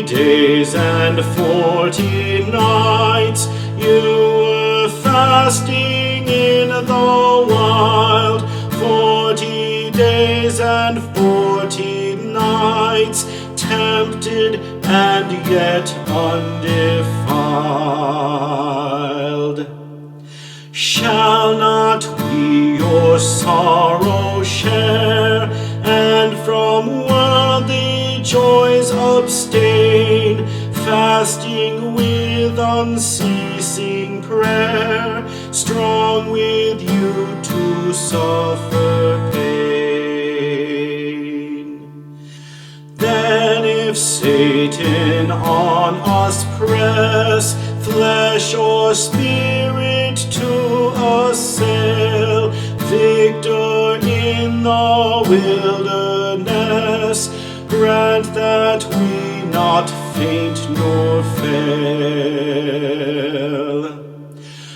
days and 40 nights you were fasting in the wild. 40 days and 40 nights, tempted and yet undefiled. Shall not we your sorrow share, and from worldly joys abstain, fasting with unceasing prayer, strong with you to suffer pain? Then if Satan on us press, flesh or spirit to assail, victor in the wilderness, grant that we not faint nor fail.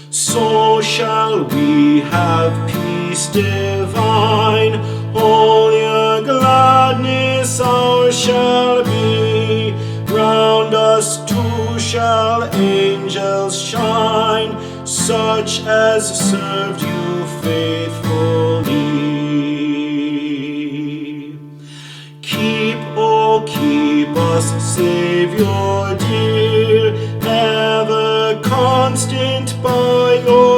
So shall we have peace divine, all your gladness ours shall be. Round us too shall angels shine, such as served you faithfully. Keep us, Savior dear, ever constant by your